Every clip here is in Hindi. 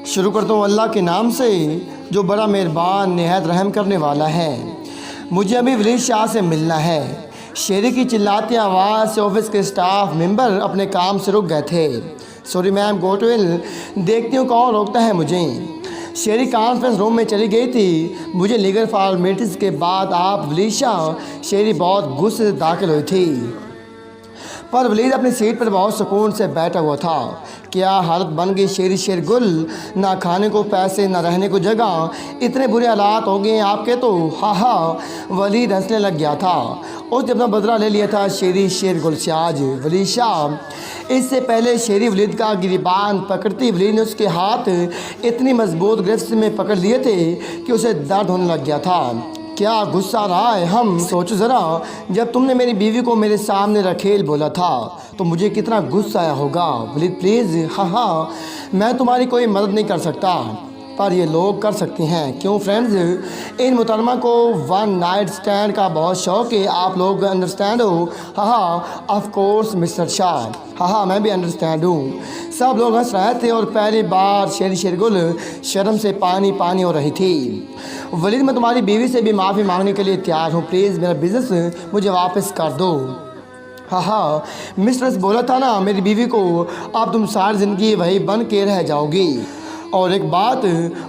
शुरू करता हूँ अल्लाह के नाम से जो बड़ा मेहरबान निहायत रहम करने वाला है। मुझे अभी वलीद शाह से मिलना है। शेरी की चिल्लाती आवाज़ से ऑफिस के स्टाफ मेंबर अपने काम से रुक गए थे। सॉरी मैम, गो टू हिल। देखती हूँ कौन रोकता है मुझे। शेरी कॉन्फ्रेंस रूम में चली गई थी। मुझे लीगल फॉर्मेलिटीज़ के बाद आप वलीद शाह। शेरी बहुत गुस्से से दाखिल हुई थी, पर वलीद अपनी सीट पर बहुत सुकून से बैठा हुआ था। क्या हालत बन गई शेरी शेरगुल, ना खाने को पैसे ना रहने को जगह, इतने बुरे हालात हो गए आपके तो। हा वलीद हंसने लग गया था। उसने अपना बदला ले लिया था शेरी शेरगुल से आज। वलीद शाह। इससे पहले शेरी वलीद का गिरिबान पकड़ती वलीद ने उसके हाथ इतनी मजबूत गिरफ्त में पकड़ लिए थे कि उसे दर्द होने लग गया था। क्या गुस्सा रहा है हम। सोचो ज़रा, जब तुमने मेरी बीवी को मेरे सामने रखेल बोला था तो मुझे कितना गुस्सा आया होगा। वलीद प्लीज़। हाँ, मैं तुम्हारी कोई मदद नहीं कर सकता, पर ये लोग कर सकती हैं। क्यों फ्रेंड्स, इन मुतरमा को वन नाइट स्टैंड का बहुत शौक़ है। आप लोग अंडरस्टैंड हो। हाँ ऑफ कोर्स मिस्टर शाह। हाँ मैं भी अंडरस्टैंड हूँ। सब लोग हंस रहे थे और पहली बार शेरी शेरगुल शर्म से पानी पानी हो रही थी। वलीद, मैं तुम्हारी बीवी से भी माफ़ी मांगने के लिए तैयार हूँ। प्लीज़ मेरा बिज़नेस मुझे वापस कर दो। हाँ मिस्ट्रेस बोला था ना मेरी बीवी को, अब तुम सारी ज़िंदगी वही बन के रह जाओगी। और एक बात,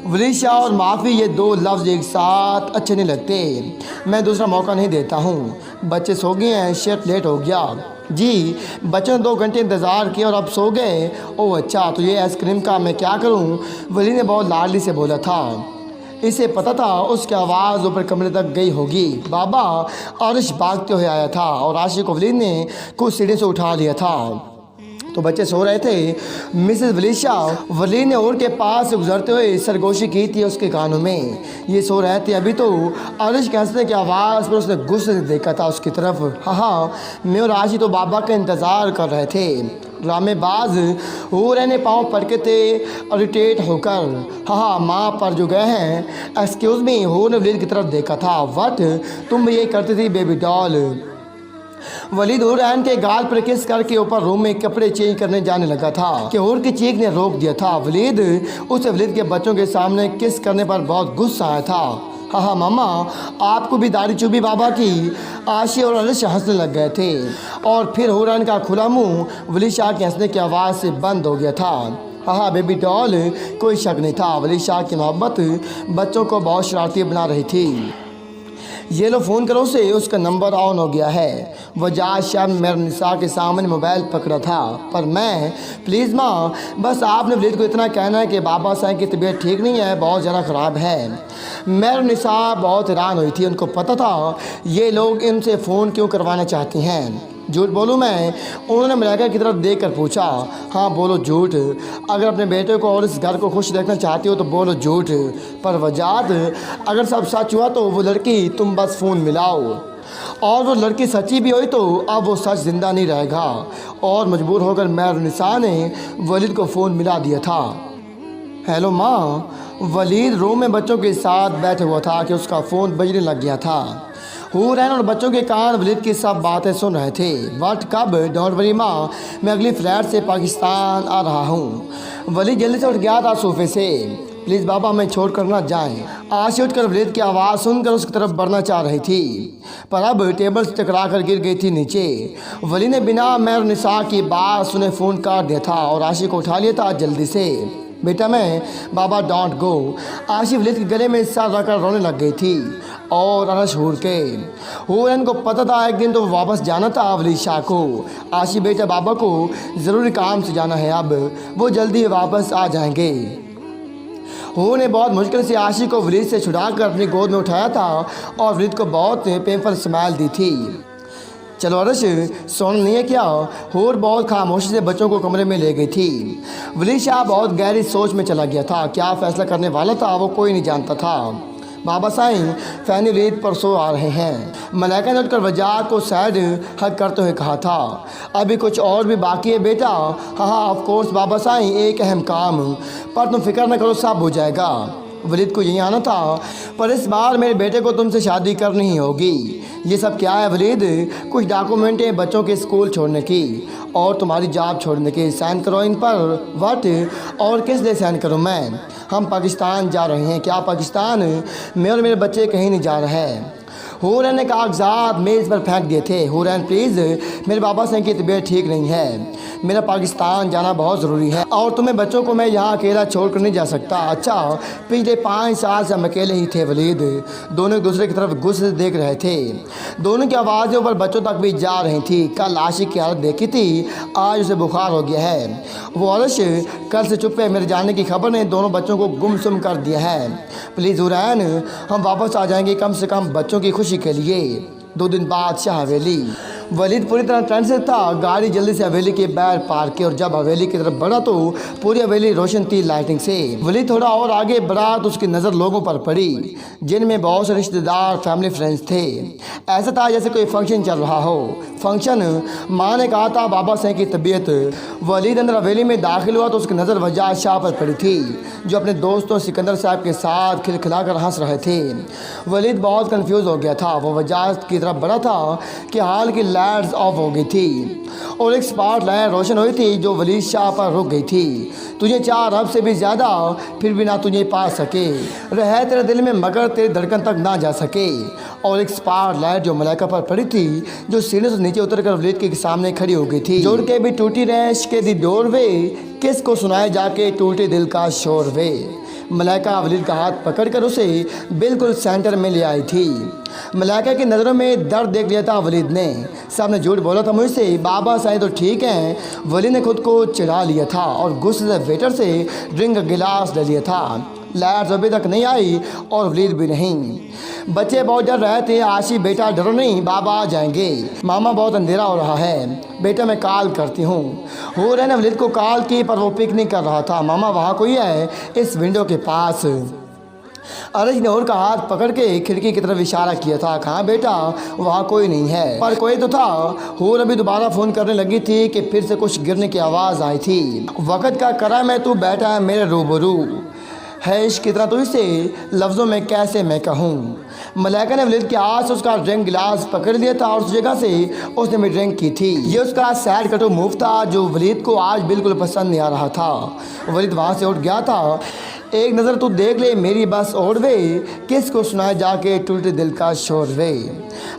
वलीद शाह और माफ़ी ये दो लफ्ज़ एक साथ अच्छे नहीं लगते। मैं दूसरा मौका नहीं देता हूँ। बच्चे सो गए हैं, शिफ्ट लेट हो गया। जी, बच्चों ने 2 घंटे इंतज़ार किया और अब सो गए। ओह अच्छा, तो ये आइसक्रीम का मैं क्या करूँ। वलीद ने बहुत लाडली से बोला था। इसे पता था उसकी आवाज़ ऊपर कमरे तक गई होगी। बाबा अर्श भागते हुए आया था और आशिक को वलीद ने कुछ सीढ़ी से उठा लिया था। तो बच्चे सो रहे थे। मिसेस वलीद शाह। वलीद ने और के पास से गुजरते हुए सरगोशी की थी उसके कानों में। ये सो रहे थे अभी तो। अर्श के हंसने की आवाज़ पर उसने गुस्से से देखा था उसकी तरफ। हाँ मैं और आशी तो बाबा का इंतज़ार कर रहे थे। ड्रामेबाज हो रहने पाँव पड़के थे इरिटेट होकर। हाँ माँ पर जो गए हैं। एक्सक्यूज़ मी, हो ने वलीद की तरफ देखा था। वट, तुम ये करती थी बेबी डॉल। वलीद हुरैन के गाल पर किस करके ऊपर रूम में कपड़े चेंज करने जाने लगा था कि हुर की चीख ने रोक दिया था। वलीद के बच्चों के सामने किस करने पर बहुत गुस्सा आया था। हाँ मामा, आपको भी दाढ़ी चुभी बाबा की। आशी और अर्श हंसने लग गए थे और फिर हुरैन का खुला मुंह वलीद शाह के हंसने की आवाज़ से बंद हो गया था। हाँ बेबी डॉल, कोई शक नहीं था वलीद शाह की मोहब्बत बच्चों को बहुत शरारती बना रही थी। ये लो फ़ोन करो से, उसका नंबर ऑन हो गया है। वजाज शाह मेरे निसा के सामने मोबाइल पकड़ा था। पर मैं, प्लीज़ माँ, बस आपने वलीद को इतना कहना है कि बाबा साहब की तबीयत ठीक नहीं है, बहुत ज़्यादा ख़राब है। मेरे निसा बहुत हैरान हुई थी। उनको पता था ये लोग इनसे फ़ोन क्यों करवाना चाहती हैं। झूठ बोलूँ मैं? उन्होंने मलाइका की तरफ देख कर पूछा। हाँ बोलो झूठ। अगर अपने बेटे को और इस घर को खुश देखना चाहती हो तो बोलो झूठ। पर वजाद, अगर सब सच हुआ तो वो लड़की, तुम बस फ़ोन मिलाओ। और वो लड़की सच्ची भी हुई तो अब वो सच ज़िंदा नहीं रहेगा। और मजबूर होकर मेहर निसा ने वलीद को फ़ोन मिला दिया था। हेलो माँ। वलीद रूम में बच्चों के साथ बैठा हुआ था कि उसका फ़ोन बजने लग गया था। हुरैन और बच्चों के कान वलीद की सब बातें सुन रहे थे। वट, कब? डोंट वरी माँ, मैं अगली फ़्लाइट से पाकिस्तान आ रहा हूँ। वलीद जल्दी से उठ गया था सोफे से। प्लीज़ बाबा, मैं छोड़ कर ना जाएँ। आशी उठकर वलीद की आवाज़ सुनकर उसकी तरफ बढ़ना चाह रही थी, पर अब टेबल से टकरा कर गिर गई थी नीचे। वलीद ने बिना मेहर निसा की बात सुने फ़ोन काट दिया था और आशी को उठा लिया था जल्दी से। बेटा मैं, बाबा डोंट गो। आशी वलीद के गले में सर रखकर रोने लग गई थी और अर्श हूर के। हुरैन को पता था एक दिन तो वापस जाना था वलीद शाह को। आशी बेटा, बाबा को ज़रूरी काम से जाना है, अब वो जल्दी वापस आ जाएंगे। हुर ने बहुत मुश्किल से आशी को वलीद से छुड़ाकर अपनी गोद में उठाया था और वलीद को बहुत पेनफुल स्माइल दी थी। चलो अर्श, सोना नहीं है क्या? हुर बहुत खामोशी से बच्चों को कमरे में ले गई थी। वलीद शाह बहुत गहरी सोच में चला गया था। क्या फ़ैसला करने वाला था वो कोई नहीं जानता था। बाबा साईं, फ़ैनी वलीद परसों आ रहे हैं। मलाइका ने उठकर वजाद को सैड हक करते हुए कहा था। अभी कुछ और भी बाकी है बेटा। हाँ ऑफ कोर्स बाबा साईं, एक अहम काम, पर तुम फिक्र न करो, सब हो जाएगा। वलीद को यहीं आना था, पर इस बार मेरे बेटे को तुमसे शादी करनी ही होगी। ये सब क्या है वलीद? कुछ डॉक्यूमेंट हैं बच्चों के स्कूल छोड़ने की और तुम्हारी जॉब छोड़ने की, साइन करो इन पर। वट? और किस लिए साइन करूँ मैं? हम पाकिस्तान जा रहे हैं। क्या पाकिस्तान? मैं और मेरे बच्चे कहीं नहीं जा रहे हैं। हुरैन ने कागजात मेज़ पर फेंक दिए थे। हुरैन प्लीज़, मेरे बाबा से की तबीयत ठीक नहीं है, मेरा पाकिस्तान जाना बहुत ज़रूरी है और तुम्हें बच्चों को मैं यहाँ अकेला छोड़कर नहीं जा सकता। अच्छा, पिछले 5 साल से हम अकेले ही थे वलीद। दोनों एक दूसरे की तरफ गुस्से से देख रहे थे। दोनों की आवाज़ें ऊपर बच्चों तक भी जा रही थी। कल आशिक की हालत देखी थी, आज उसे बुखार हो गया है। वो औरश कल से चुप है, मेरे जाने की खबर ने दोनों बच्चों को गुमसुम कर दिया है। प्लीज़ हुरैन, हम वापस आ जाएंगे कम से कम बच्चों की खुशी के लिए। 2 दिन बाद शाह हवेली। वलीद पूरी तरह टेंशन से था। गाड़ी जल्दी से हवेली के बाहर पार्क की और जब हवेली की तरफ बढ़ा तो पूरी हवेली रोशन थी लाइटिंग से। वलीद थोड़ा और आगे बढ़ा तो उसकी नज़र लोगों पर पड़ी जिनमें बहुत से रिश्तेदार, फैमिली, फ्रेंड्स थे। ऐसा था जैसे कोई फंक्शन चल रहा हो। फंक्शन? माँ ने कहा था बाबा साईं की तबीयत। वलीद अंदर हवेली में दाखिल हुआ तो उसकी नज़र वजाद शाह पर पड़ी थी जो अपने दोस्तों सिकंदर साहब के साथ खिलखिलाकर हंस रहे थे। वलीद बहुत कंफ्यूज हो गया था। वो वजाद की तरफ बढ़ा था कि हाल की लाइट्स ऑफ हो गई थी और एक स्पॉट लाइट रोशन हुई थी जो वलीद शाह पर रुक गई थी। तुझे 4 अरब से भी ज़्यादा, फिर भी ना तुझे पा सके, रहे तेरे दिल में मगर तेरी धड़कन तक ना जा सके। और एक स्पॉट लाइट जो मलाइका पर पड़ी थी जो सीने से नीचे उतरकर वलीद के सामने खड़ी हो गई थी। जोड़ के भी टूटी रैश के दी डोर वे, किसको सुनाए जाके टूटे दिल का शोर वे। मलाइका वलीद का हाथ पकड़कर उसे बिल्कुल सेंटर में ले आई थी। मलाइका की नज़रों में दर्द देख लिया था वलीद ने। सबने झूठ बोला था मुझसे, बाबा साईं तो ठीक हैं। वलीद ने खुद को चिढ़ा लिया था और गुस्से से वेटर से ड्रिंक का गिलास ले लिया था। लाइट अभी तक नहीं आई और वलीद भी नहीं। बच्चे बहुत डर रहे थे। आशी बेटा डरो नहीं, बाबा आ जाएंगे। मामा बहुत अंधेरा हो रहा है, बेटा मैं कॉल करती हूँ। हो रहे ने वलीद को कॉल की पर वो पिक नहीं कर रहा था। मामा वहाँ कोई है इस विंडो के पास। अरज ने और का हाथ पकड़ के खिड़की की तरफ इशारा किया था। कहाँ बेटा? वहाँ कोई नहीं है, पर कोई तो था। हूर अभी दोबारा फ़ोन करने लगी थी कि फिर से कुछ गिरने की आवाज़ आई थी। वक़्त का करा मैं तू बैठा है मेरे रूबरू है, इश्क कितना तो इसे लफ्ज़ों में कैसे मैं कहूँ। मलाइका ने वलीद के हाथ से उसका ड्रिंक गिलास पकड़ लिया था और उस जगह से उसने भी ड्रिंक की थी। ये उसका सैड कटो मूव था जो वलीद को आज बिल्कुल पसंद नहीं आ रहा था। वलीद वहाँ से उठ गया था। एक नज़र तू देख ले मेरी बस और वे, किसको सुनाए जाके टूटे दिल का शोर वे।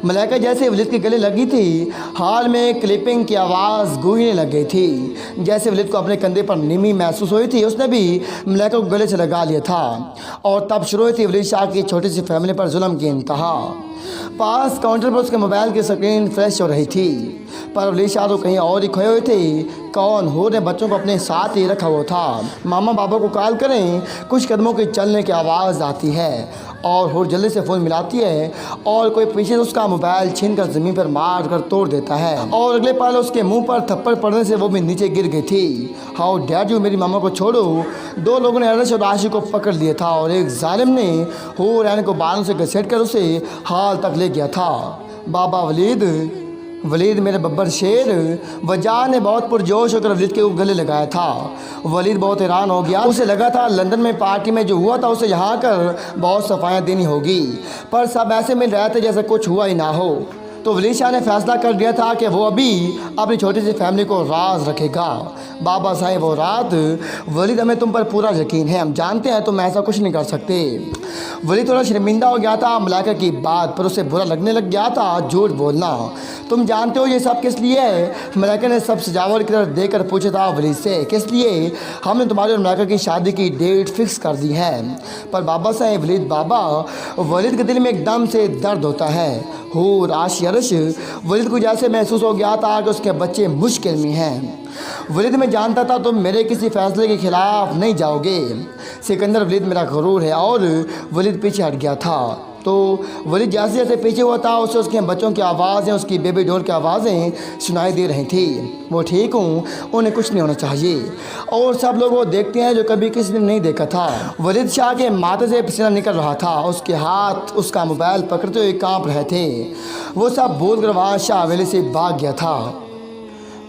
मलाइका जैसे वलीद के गले लगी थी, हाल में क्लिपिंग की आवाज़ गूंजने लग गई थी। जैसे वलीद को अपने कंधे पर निमी महसूस हुई थी, उसने भी मलाइका को गले से लगा लिया था। और तब शुरू हुई थी वलीद शाह की छोटी सी फैमिली पर जुल्म की इंतहा। पास काउंटर पर उसके मोबाइल की स्क्रीन फ्लैश हो रही थी, पर वलीद शाह तो कहीं और ही खोए हुए थे। कौन? हो ने बच्चों को अपने साथ ही रखा हुआ था। मामा बाबा को कॉल करें, कुछ कदमों के चलने की आवाज़ आती है और हो जल्दी से फ़ोन मिलाती है और कोई पीछे से उसका मोबाइल छीन कर ज़मीन पर मार कर तोड़ देता है और अगले पल उसके मुंह पर थप्पड़ पड़ने से वो भी नीचे गिर गई थी। हाउ डेयर यू, मेरी मामा को छोड़ो। 2 लोगों ने अरश और आशी को पकड़ लिया था और एक जालिम ने हो रहने को बालों से घसीट कर उसे हाल तक ले गया था। बाबा वलीद, वलीद मेरे बब्बर शेर। वजाह ने बहुत पुरजोश होकर वलीद के गले लगाया था। वलीद बहुत हैरान हो गया। उसे लगा था लंदन में पार्टी में जो हुआ था उसे यहाँ कर बहुत सफाइयाँ देनी होगी, पर सब ऐसे मिल रहे थे जैसे कुछ हुआ ही ना हो। तो वलीद शाह ने फैसला कर दिया था कि वो अभी अपनी छोटी सी फैमिली को राज रखेगा। बाबा साहब वो रात, वलीद हमें तुम पर पूरा यकीन है, हम जानते हैं तुम ऐसा कुछ नहीं कर सकते। वलीद थोड़ा शर्मिंदा हो गया था मलाइका की बात पर, उसे बुरा लगने लग गया था झूठ बोलना। तुम जानते हो ये सब किस लिए है? मलाइका ने सब सजावट की तरफ देकर पूछा था वलीद से। किस लिए? हमने तुम्हारी और मलाइका की शादी की डेट फिक्स कर दी है। पर बाबा साहब वलीद बाबा, वलीद के दिल में एकदम से दर्द होता है। हूर आशी अरश, वलीद को जैसे महसूस हो गया था कि उसके बच्चे मुश्किल में हैं। वलीद में जानता था तुम मेरे किसी फैसले के खिलाफ नहीं जाओगे। सिकंदर वलीद मेरा गुरूर है। और वलीद पीछे हट गया था। तो वलीद जैसे जैसे पीछे हुआ था उसे उसके बच्चों की आवाज़ें, उसकी बेबी डॉल की आवाज़ें सुनाई दे रही थी। वो ठीक हूँ, उन्हें कुछ नहीं होना चाहिए। और सब लोग वो देखते हैं जो कभी किसी ने नहीं देखा था। वलीद शाह के माथे से पसीना निकल रहा था। उसके हाथ उसका मोबाइल पकड़ते हुए कांप रहे थे। वो सब भूल कर वहाँ शाह हवेली से भाग गया था।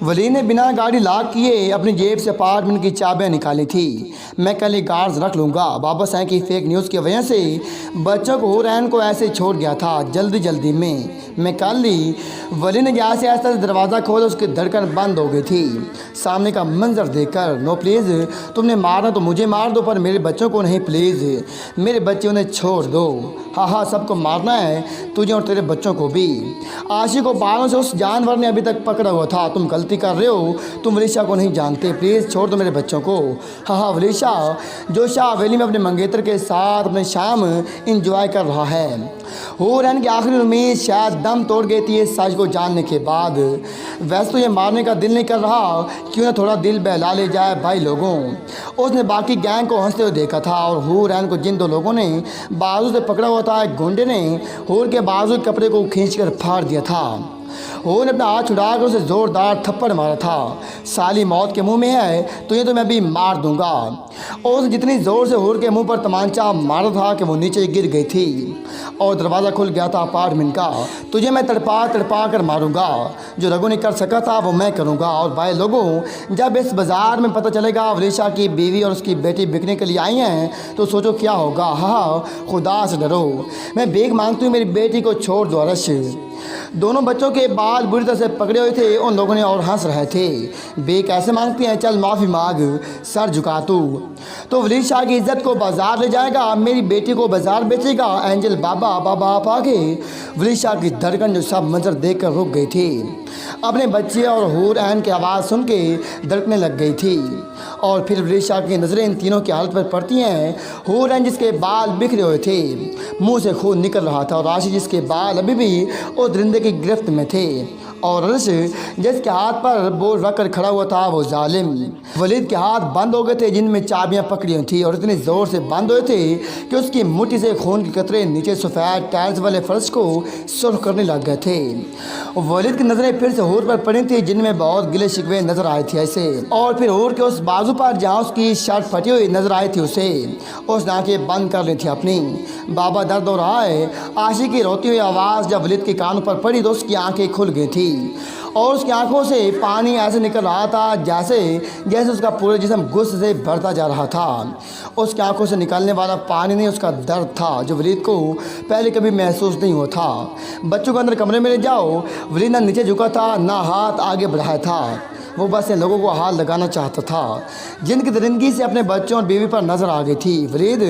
वली ने बिना गाड़ी लॉक किए अपनी जेब से अपार्टमेंट की चाबियां निकाली थी। मैं कल एक गार्ड्स रख लूँगा। वापस आए कि फेक न्यूज़ की वजह से बच्चों को हुरैन को ऐसे छोड़ गया था जल्दी में। मैं कल ली वली ने जैसे ऐसा दरवाज़ा खोला, उसकी धड़कन बंद हो गई थी सामने का मंजर देखकर। नो प्लीज़, तुमने मारना तो मुझे मार दो पर मेरे बच्चों को नहीं प्लीज़। मेरे बच्चे उन्हें छोड़ दो। हाँ सबको मारना है, तुझे और तेरे बच्चों को भी। आशी को बालों से उस जानवर ने अभी तक पकड़ा हुआ था। तुम गलती कर रहे हो, तुम वलीशा को नहीं जानते। प्लीज़ छोड़ दो मेरे बच्चों को। हाँ वलीशा जो शाह हवेली में अपने मंगेतर के साथ अपने शाम इंजॉय कर रहा है। हुरैन की आखिरी उम्मीद शायद दम तोड़ गई थी इस सच को जानने के बाद। वैसे तो ये मारने का दिल नहीं कर रहा, क्यों ना थोड़ा दिल बहला ले जाए भाई लोगों। उसने बाकी गैंग को हंसते हुए देखा था और हुरैन को जिन दो लोगों ने बाजू से पकड़ा हुआ था, एक गुंडे ने हुर के बाजू के कपड़े को खींचकर फाड़ दिया था। हुर ने अपना हाथ छुड़ाकर उसे ज़ोरदार थप्पड़ मारा था। साली मौत के मुंह में है तो ये तो मैं भी मार दूंगा। और उसने जितनी ज़ोर से हुर के मुंह पर तमांचा मारा था कि वो नीचे गिर गई थी और दरवाज़ा खुल गया था अपार्टमेंट का। तुझे मैं तड़पा कर मारूंगा। जो रघु ने कर सका था वो मैं करूंगा। और भाई लोगों, जब इस बाज़ार में पता चलेगा वलीशा की बीवी और उसकी बेटी बिकने के लिए आई हैं तो सोचो क्या होगा। हाँ खुदा से डरो। मैं भीख मांगती हूँ, मेरी बेटी को छोड़ दो। अरश दोनों बच्चों के बाल बुरी तरह से पकड़े हुए थे उन लोगों ने और हंस रहे थे। बे कैसे मांगती हैं, चल माफ़ी मांग, सर झुका तू। तो वलीशा की इज्जत को बाजार ले जाएगा, मेरी बेटी को बाजार बेचेगा। एंजल बाबा आप आगे। वलीशा की धड़कन जो सब मंजर देख कर रुक गई थी, अपने बच्चे और हुरैन की आवाज़ सुन के धड़कने लग गई थी। और फिर वलीशा की नज़रें इन तीनों की हालत पर पड़ती हैं। हुरैन जिसके बाल बिखरे हुए थे, मुंह से खून निकल रहा था, और आशी जिसके बाल अभी भी उस दरिंदे की गिरफ्त में थे, और अर्श जिसके हाथ पर बोझ रख कर खड़ा हुआ था वो जालिम। वलीद के हाथ बंद हो गए थे जिनमें चाबियां पकड़ी हुई थी, और इतनी ज़ोर से बंद हुए थे कि उसकी मुट्ठी से खून के कतरे नीचे सफ़ेद टाइल्स वाले फर्श को सुर्ख करने लग गए थे। वलीद की नज़रें फिर से हुर पर पड़ी थी जिनमें बहुत गिले शिकवे नज़र आए थे ऐसे। और फिर हुर के उस बाजू पर जहाँ उसकी शर्ट फटी हुई नज़र आई थी उसे उसने आँखें बंद कर ली थी अपनी। बाबा दर्द हो रहा है। आशी की रोती हुई आवाज़ जब वलीद के कानों पर पड़ी तो उसकी आंखें खुल गई थी और उसकी आंखों से पानी ऐसे निकल रहा था जैसे उसका पूरा जिस्म गुस्से से भरता जा रहा था। उसकी आंखों से निकलने वाला पानी नहीं, उसका दर्द था जो वलीद को पहले कभी महसूस नहीं हुआ था। बच्चों को अंदर कमरे में ले जाओ। वलीद ना नीचे झुका था ना हाथ आगे बढ़ाया था, वो बस इन लोगों को हाथ लगाना चाहता था जिनकी दरिंदगी से अपने बच्चों और बीवी पर नज़र आ गई थी। वलीद,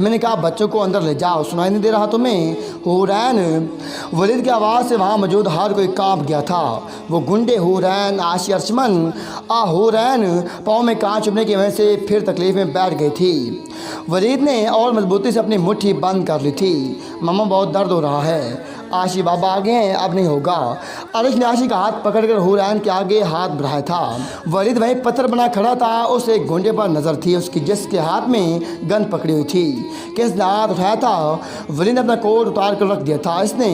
मैंने कहा बच्चों को अंदर ले जाओ, सुनाई नहीं दे रहा तुम्हें? हुरैन। वलीद की आवाज़ से वहाँ मौजूद हर कोई कांप गया था। वो गुंडे हुरैन, आशी, अर्शमन हुरैन पाँव में कांच चुभने की वजह से फिर तकलीफ में बैठ गई थी। वलीद ने और मजबूती से अपनी मुट्ठी बंद कर ली थी। मम्मा बहुत दर्द हो रहा है। आशी बाबा आगे हैं, अब नहीं होगा। अर्श ने आशी का हाथ पकड़कर हुरैन के आगे हाथ बढ़ाया था। वलीद वहीं पत्थर बना खड़ा था। उस एक गुंडे पर नज़र थी उसकी जिसके हाथ में गन पकड़ी हुई थी। किसने हाथ उठाया था? वलीद ने अपना कोट उतार कर रख दिया था इसने,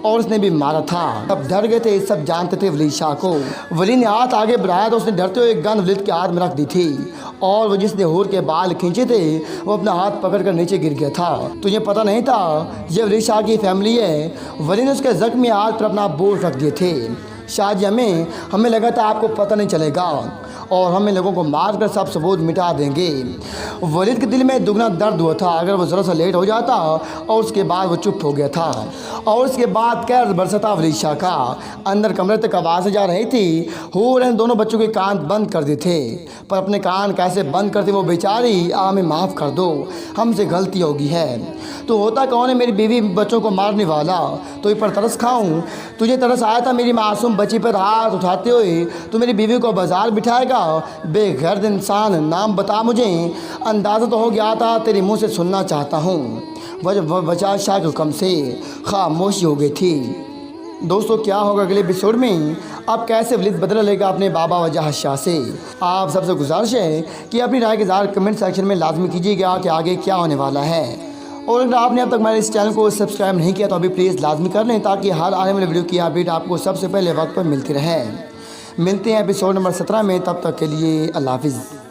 और उसने भी मारा था। अब डर गए थे, सब जानते थे वलीशा को। वलीद ने हाथ आगे बढ़ाया तो उसने डरते हुए गन वलीद के हाथ में रख दी थी, और वो जिसने हुर के बाल खींचे थे वो अपना हाथ पकड़कर नीचे गिर गया था। तुझे पता नहीं था ये वलीशा की फैमिली है? वलीद ने उसके जख्मी हाथ पर अपना बोझ रख दिए थे। शाहजी, हमें लगा था आपको पता नहीं चलेगा और हम इन लोगों को मार कर सब सबूत मिटा देंगे। वलीद के दिल में दुगना दर्द हुआ था अगर वो ज़रा सा लेट हो जाता, और उसके बाद वो चुप हो गया था। और उसके बाद कैद बरसा था वलीशा का। अंदर कमरे तक आवाज़ें जा रही थी। हुर ने दोनों बच्चों के कान बंद कर दिए थे, पर अपने कान कैसे बंद करते वो बेचारी। हमें माफ़ कर दो, हमसे गलती होगी है। तो होता कौन है मेरी बीवी बच्चों को मारने वाला? तो इस पर तरस खाऊं? तुझे तरस आया था मेरी मासूम बच्ची पर हाथ उठाते हुए? तो मेरी बीवी को बाजार बिठाएगा? बेगर्द इंसान, नाम बता मुझे। अंदाज़ा तो हो गया था, तेरे मुंह से सुनना चाहता हूँ। वजह शाह के हुक्म से खामोशी हो गई थी। दोस्तों, क्या होगा अगले एपिसोड में? अब कैसे वलीद बदला लेगा अपने बाबा वजह शाह से? आप सबसे गुजारिश है कि अपनी राय के ज़ाहिर कमेंट सेक्शन में लाजमी कीजिएगा कि आगे क्या होने वाला है। और अगर आपने अब तक हमारे इस चैनल को सब्सक्राइब नहीं किया तो अभी प्लीज़ लाजमी कर लें, ताकि हर आने वाले वीडियो की अपडेट आपको सबसे पहले वक्त पर मिलती रहे। मिलते हैं एपिसोड नंबर 17 में, तब तक के लिए अल्लाह हाफिज़।